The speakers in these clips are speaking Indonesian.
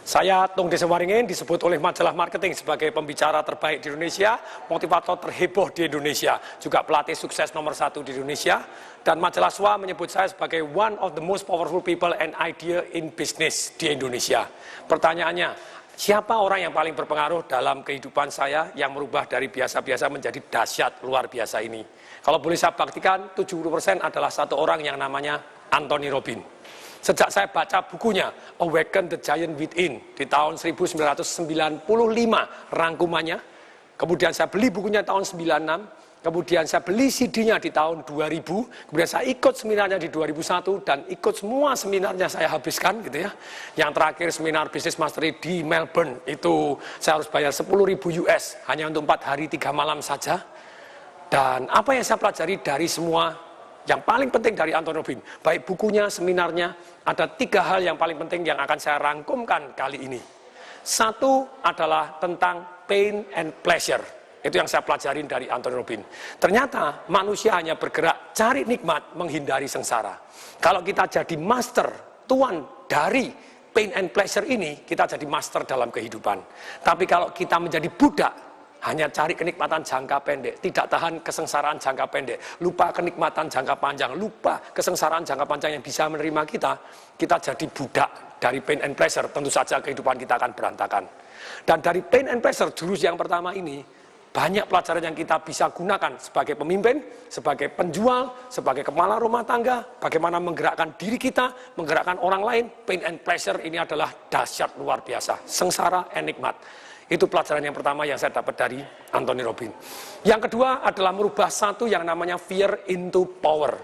Saya Tung Desewaringin disebut oleh majalah marketing sebagai pembicara terbaik di Indonesia, motivator terheboh di Indonesia, juga pelatih sukses nomor 1 di Indonesia. Dan majalah SWA menyebut saya sebagai one of the most powerful people and idea in business di Indonesia. Pertanyaannya, siapa orang yang paling berpengaruh dalam kehidupan saya yang merubah dari biasa-biasa menjadi dahsyat luar biasa ini? Kalau boleh saya baktikan, 70% adalah satu orang yang namanya Anthony Robbins. Sejak saya baca bukunya Awaken the Giant Within di tahun 1995 rangkumannya, kemudian saya beli bukunya tahun 96, kemudian saya beli CD-nya di tahun 2000, kemudian saya ikut seminarnya di 2001 dan ikut semua seminarnya saya habiskan gitu ya. Yang terakhir seminar Business Mastery di Melbourne itu saya harus bayar 10.000 US hanya untuk 4 hari 3 malam saja. Dan apa yang saya pelajari dari semua yang paling penting dari Anthony Robbins, baik bukunya, seminarnya, ada 3 hal yang paling penting yang akan saya rangkumkan kali ini. Satu adalah tentang pain and pleasure. Itu yang saya pelajarin dari Anthony Robbins. Ternyata manusia hanya bergerak cari nikmat, menghindari sengsara. Kalau kita jadi master, tuan dari pain and pleasure ini, kita jadi master dalam kehidupan. Tapi kalau kita menjadi budak, hanya cari kenikmatan jangka pendek, tidak tahan kesengsaraan jangka pendek, lupa kenikmatan jangka panjang, lupa kesengsaraan jangka panjang yang bisa menerima kita jadi budak dari pain and pleasure, tentu saja kehidupan kita akan berantakan. Dan dari pain and pleasure, jurus yang pertama ini, banyak pelajaran yang kita bisa gunakan sebagai pemimpin, sebagai penjual, sebagai kepala rumah tangga, bagaimana menggerakkan diri kita, menggerakkan orang lain. Pain and pleasure ini adalah dahsyat luar biasa, sengsara and nikmat. Itu pelajaran yang pertama yang saya dapat dari Anthony Robbins. Yang kedua adalah merubah satu yang namanya fear into power.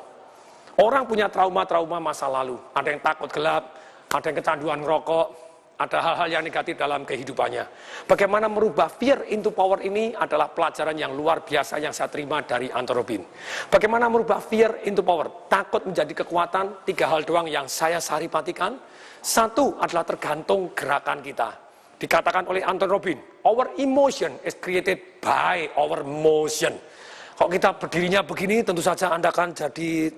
Orang punya trauma-trauma masa lalu. Ada yang takut gelap, ada yang kecanduan ngerokok, ada hal-hal yang negatif dalam kehidupannya. Bagaimana merubah fear into power ini adalah pelajaran yang luar biasa yang saya terima dari Anthony Robbins. Bagaimana merubah fear into power? Takut menjadi kekuatan, 3 hal doang yang saya saripatikan. Satu adalah tergantung gerakan kita. Dikatakan oleh Anthony Robbins, our emotion is created by our motion. Kalau kita berdirinya begini, tentu saja Anda akan jadi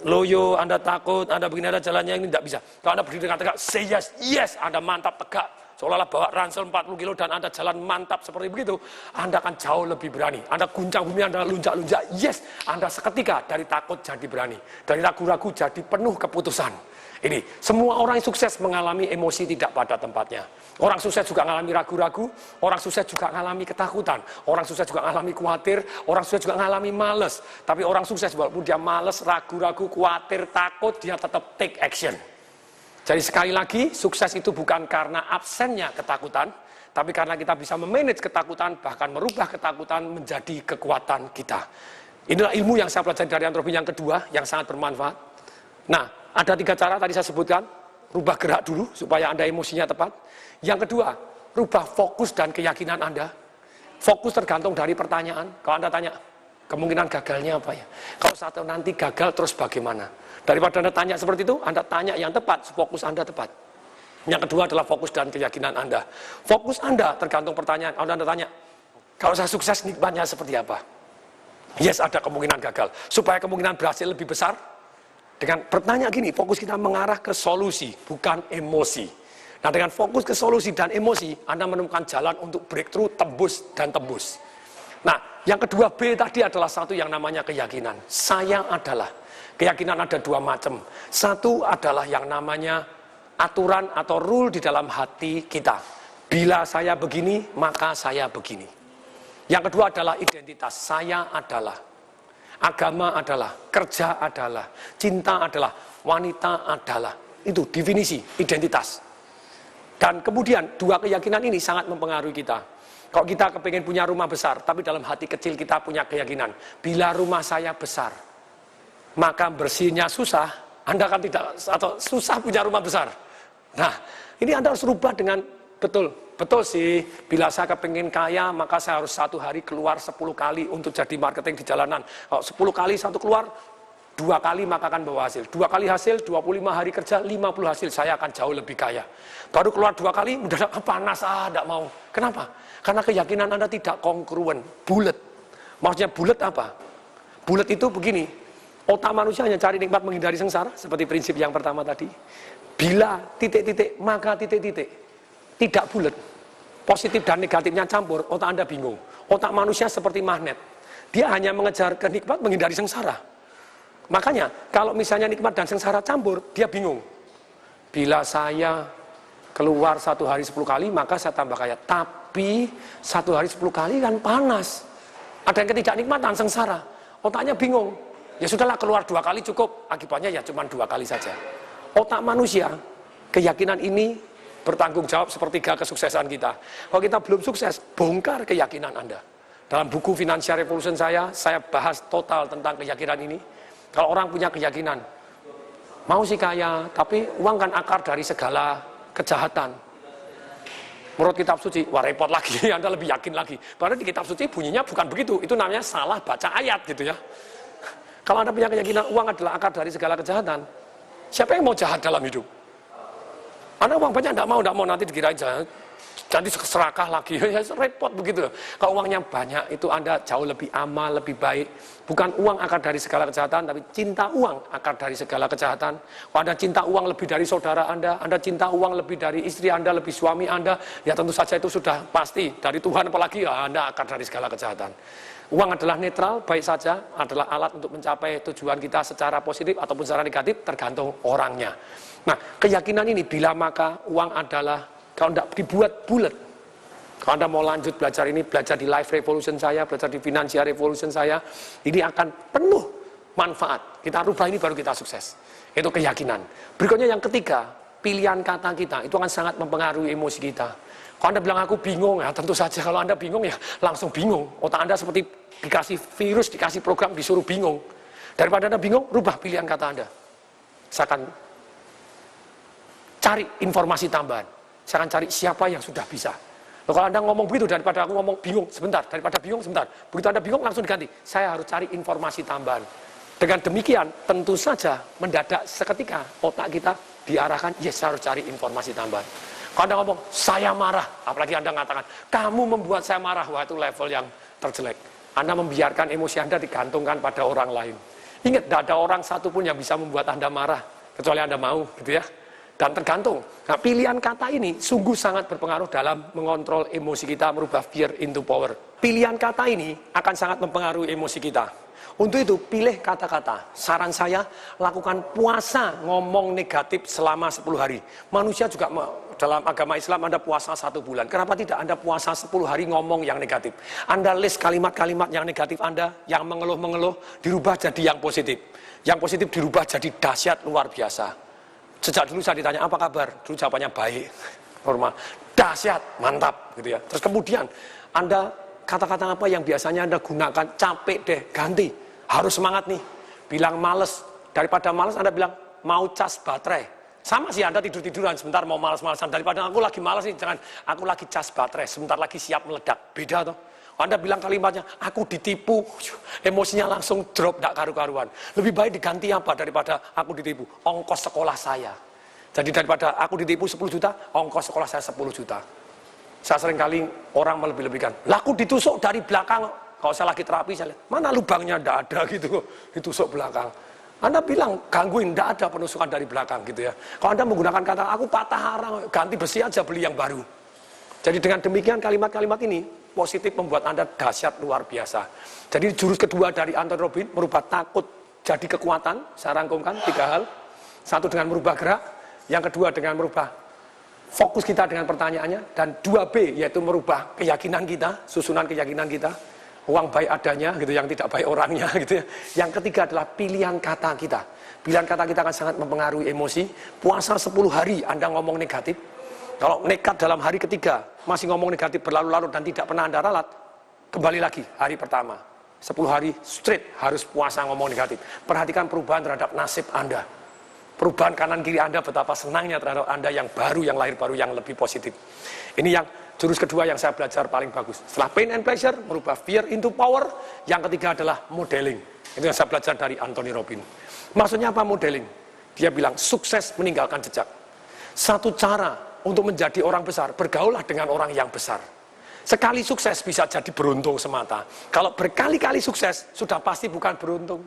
loyo, Anda takut, Anda begini, ada jalannya ini tidak bisa. Kalau Anda berdiri dengan tegak, say yes, yes, Anda mantap tegak. Seolah-olah bawa ransel 40 kilo dan Anda jalan mantap seperti begitu, Anda akan jauh lebih berani. Anda guncang bumi, Anda lunjak-lunjak, yes, Anda seketika dari takut jadi berani. Dari ragu-ragu jadi penuh keputusan. Ini, semua orang yang sukses mengalami emosi tidak pada tempatnya. Orang sukses juga mengalami ragu-ragu, orang sukses juga mengalami ketakutan, orang sukses juga mengalami khawatir, orang sukses juga mengalami males. Tapi orang sukses walaupun dia males, ragu-ragu, khawatir, takut, dia tetap take action. Jadi sekali lagi, sukses itu bukan karena absennya ketakutan, tapi karena kita bisa memanage ketakutan, bahkan merubah ketakutan menjadi kekuatan kita. Inilah ilmu yang saya pelajari dari Anthony Robbins yang kedua, yang sangat bermanfaat. Nah, ada 3 cara tadi saya sebutkan. Rubah gerak dulu supaya Anda emosinya tepat. Yang kedua, rubah fokus dan keyakinan Anda. Fokus tergantung dari pertanyaan. Kalau Anda tanya, kemungkinan gagalnya apa ya? Kalau satu nanti gagal terus bagaimana? Daripada Anda tanya seperti itu, Anda tanya yang tepat, fokus Anda tepat. Yang kedua adalah fokus dan keyakinan Anda. Fokus Anda tergantung pertanyaan. Kalau Anda tanya, kalau saya sukses nikmatnya seperti apa? Yes, ada kemungkinan gagal. Supaya kemungkinan berhasil lebih besar, dengan bertanya gini, fokus kita mengarah ke solusi, bukan emosi. Nah, dengan fokus ke solusi dan emosi, Anda menemukan jalan untuk breakthrough, tembus, dan tembus. Nah, yang kedua B tadi adalah satu yang namanya keyakinan. Saya adalah. Keyakinan ada 2 macam. Satu adalah yang namanya aturan atau rule di dalam hati kita. Bila saya begini, maka saya begini. Yang kedua adalah identitas. Saya adalah. Agama adalah, kerja adalah, cinta adalah, wanita adalah. Itu definisi, identitas. Dan kemudian 2 keyakinan ini sangat mempengaruhi kita. Kalau kita kepingin punya rumah besar, tapi dalam hati kecil kita punya keyakinan, bila rumah saya besar, maka bersihnya susah, Anda kan tidak, atau susah punya rumah besar. Nah, ini Anda harus rubah dengan betul sih, bila saya kepingin kaya, maka saya harus 1 hari keluar 10 kali untuk jadi marketing di jalanan. Kalau 10 kali satu keluar, 2 kali maka akan bawa hasil. 2 kali hasil, 25 hari kerja, 50 hasil, saya akan jauh lebih kaya. Baru keluar 2 kali, udah panas, tidak mau. Kenapa? Karena keyakinan Anda tidak kongruen, bulat. Maksudnya bulat apa? Bulat itu begini, otak manusia hanya cari nikmat menghindari sengsara, seperti prinsip yang pertama tadi. Bila titik-titik, maka titik-titik. tidak bulat. Positif dan negatifnya campur, otak Anda bingung. Otak manusia seperti magnet. Dia hanya mengejar kenikmat, menghindari sengsara. Makanya, kalau misalnya nikmat dan sengsara campur, dia bingung. Bila saya keluar 1 hari 10 kali, maka saya tambah kaya. Tapi 1 hari 10 kali kan panas. Ada yang ketidaknikmatan, sengsara. Otaknya bingung. Ya sudahlah, keluar 2 kali cukup. Akibatnya ya cuma 2 kali saja. Otak manusia, keyakinan ini bertanggung jawab sepertiga kesuksesan kita. Kalau kita belum sukses, bongkar keyakinan Anda. Dalam buku Financial Revolution saya bahas total tentang keyakinan ini. Kalau orang punya keyakinan, mau sih kaya, tapi uang kan akar dari segala kejahatan. Menurut kitab suci, wah repot lagi, Anda lebih yakin lagi. Padahal di kitab suci bunyinya bukan begitu, itu namanya salah baca ayat gitu ya. Kalau Anda punya keyakinan uang adalah akar dari segala kejahatan, siapa yang mau jahat dalam hidup? Anda uang banyak tidak mau nanti dikirain jahat. Jadi serakah lagi, ya repot begitu. Kalau uangnya banyak itu Anda jauh lebih amal, lebih baik. Bukan uang akar dari segala kejahatan, tapi cinta uang akar dari segala kejahatan. Kalau Anda cinta uang lebih dari saudara Anda cinta uang lebih dari istri Anda, lebih suami Anda, ya tentu saja itu sudah pasti. Dari Tuhan apalagi ya Anda akar dari segala kejahatan. Uang adalah netral, baik saja, adalah alat untuk mencapai tujuan kita secara positif ataupun secara negatif, tergantung orangnya. Nah, keyakinan ini bila maka uang adalah, kalau tidak dibuat bulat, kalau Anda mau lanjut belajar ini, belajar di Life Revolution saya, belajar di Financial Revolution saya, ini akan penuh manfaat. Kita rubah ini baru kita sukses. Itu keyakinan. Berikutnya yang ketiga, pilihan kata kita, itu akan sangat mempengaruhi emosi kita. Kalau Anda bilang aku bingung, ya tentu saja kalau Anda bingung ya langsung bingung. Otak Anda seperti dikasih virus, dikasih program, disuruh bingung. Daripada Anda bingung, rubah pilihan kata Anda. Saya akan cari informasi tambahan. Saya akan cari siapa yang sudah bisa. Loh, kalau Anda ngomong begitu, daripada aku ngomong bingung sebentar, daripada bingung sebentar. Begitu Anda bingung, langsung diganti. Saya harus cari informasi tambahan. Dengan demikian, tentu saja mendadak seketika otak kita diarahkan, yes, saya harus cari informasi tambahan. Kalau Anda ngomong, saya marah, apalagi Anda mengatakan, kamu membuat saya marah, wah itu level yang terjelek. Anda membiarkan emosi Anda digantungkan pada orang lain. Ingat, tidak ada orang satupun yang bisa membuat Anda marah, kecuali Anda mau, gitu ya. Dan tergantung. Nah, pilihan kata ini sungguh sangat berpengaruh dalam mengontrol emosi kita, merubah fear into power. Pilihan kata ini akan sangat mempengaruhi emosi kita. Untuk itu, pilih kata-kata. Saran saya, lakukan puasa ngomong negatif selama 10 hari. Manusia juga dalam agama Islam Anda puasa 1 bulan. Kenapa tidak Anda puasa 10 hari ngomong yang negatif? Anda list kalimat-kalimat yang negatif Anda, yang mengeluh-mengeluh, dirubah jadi yang positif. Yang positif dirubah jadi dahsyat luar biasa. Sejak dulu saya ditanya, apa kabar? Dulu jawabannya baik, normal. Dahsyat, mantap, gitu ya. Terus kemudian, Anda kata-kata apa yang biasanya Anda gunakan, capek deh, ganti. Harus semangat nih. Bilang males, daripada males Anda bilang, mau cas baterai. Sama sih Anda tidur-tiduran, sebentar mau males-malesan. Daripada aku lagi males nih, jangan, aku lagi cas baterai, sebentar lagi siap meledak. Beda toh. Anda bilang kalimatnya, aku ditipu, emosinya langsung drop, tidak karu-karuan. Lebih baik diganti apa daripada aku ditipu? Ongkos sekolah saya. Jadi daripada aku ditipu 10 juta, ongkos sekolah saya 10 juta. Saya sering kali orang melebih-lebihkan. Lah aku ditusuk dari belakang, kalau saya lagi terapi, saya lihat, mana lubangnya, tidak ada gitu, ditusuk belakang. Anda bilang, gangguin, tidak ada penusukan dari belakang gitu ya. Kalau Anda menggunakan kata, aku patah arang, ganti besi aja, beli yang baru. Jadi dengan demikian kalimat-kalimat ini, positif membuat Anda dahsyat luar biasa. Jadi jurus kedua dari Anthony Robbins, merubah takut jadi kekuatan. Saya rangkumkan 3 hal. 1 dengan merubah gerak, yang kedua dengan merubah fokus kita dengan pertanyaannya, dan 2B yaitu merubah keyakinan kita, susunan keyakinan kita. Uang baik adanya, gitu, yang tidak baik orangnya, gitu ya. Yang ketiga adalah pilihan kata kita. Pilihan kata kita akan sangat mempengaruhi emosi. Puasa 10 hari Anda ngomong negatif. Kalau nekat dalam hari ketiga, masih ngomong negatif berlarut-larut dan tidak pernah Anda ralat, kembali lagi hari pertama. 10 hari straight harus puasa ngomong negatif. Perhatikan perubahan terhadap nasib Anda. Perubahan kanan kiri Anda, betapa senangnya terhadap Anda yang baru, yang lahir baru, yang lebih positif. Ini yang jurus kedua yang saya belajar paling bagus. Setelah pain and pleasure, merubah fear into power. Yang ketiga adalah modeling. Itu yang saya belajar dari Anthony Robbins. Maksudnya apa modeling? Dia bilang sukses meninggalkan jejak. Satu cara untuk menjadi orang besar, bergaullah dengan orang yang besar. Sekali sukses bisa jadi beruntung semata. Kalau berkali-kali sukses, sudah pasti bukan beruntung.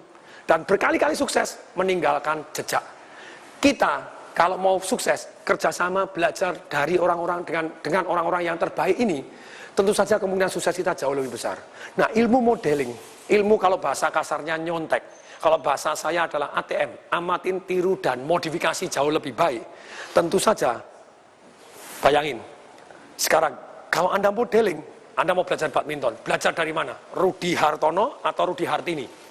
Dan berkali-kali sukses meninggalkan jejak. Kita kalau mau sukses, kerjasama, belajar dari orang-orang dengan orang-orang yang terbaik ini, tentu saja kemungkinan sukses kita jauh lebih besar. Nah, ilmu modeling, ilmu kalau bahasa kasarnya nyontek, kalau bahasa saya adalah ATM, amatin, tiru, dan modifikasi jauh lebih baik. Tentu saja, bayangin, sekarang kalau Anda modeling, Anda mau belajar badminton, belajar dari mana? Rudi Hartono atau Rudi Hartini?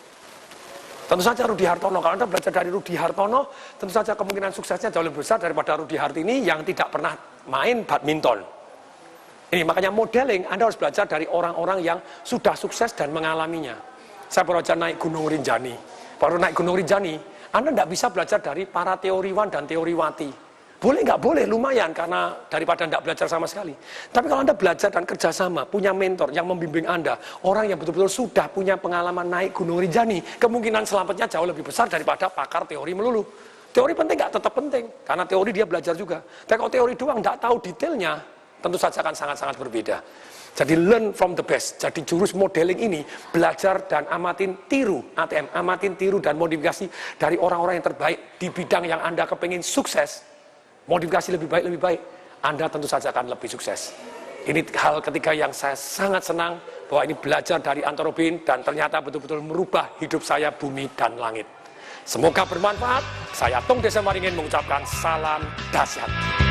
Tentu saja Rudi Hartono. Kalau Anda belajar dari Rudi Hartono, tentu saja kemungkinan suksesnya jauh lebih besar daripada Rudi Hartini yang tidak pernah main badminton. Ini makanya modeling, Anda harus belajar dari orang-orang yang sudah sukses dan mengalaminya. Saya baru aja naik Gunung Rinjani. Baru naik Gunung Rinjani, Anda tidak bisa belajar dari para teoriwan dan teoriwati. Boleh nggak boleh, lumayan, karena daripada tidak belajar sama sekali. Tapi kalau Anda belajar dan kerjasama, punya mentor yang membimbing Anda, orang yang betul-betul sudah punya pengalaman naik Gunung Rinjani, kemungkinan selamatnya jauh lebih besar daripada pakar teori melulu. Teori penting nggak? Tetap penting, karena teori dia belajar juga. Tapi kalau teori doang nggak tahu detailnya, tentu saja akan sangat-sangat berbeda. Jadi learn from the best. Jadi jurus modeling ini, belajar dan amatin tiru, ATM, amatin tiru dan modifikasi dari orang-orang yang terbaik di bidang yang Anda kepingin sukses. Modifikasi lebih baik, Anda tentu saja akan lebih sukses. Ini hal ketiga yang saya sangat senang, bahwa ini belajar dari Anthony Robbins, dan ternyata betul-betul merubah hidup saya, bumi dan langit. Semoga bermanfaat. Saya Tung Desa Maringin mengucapkan salam dahsyat.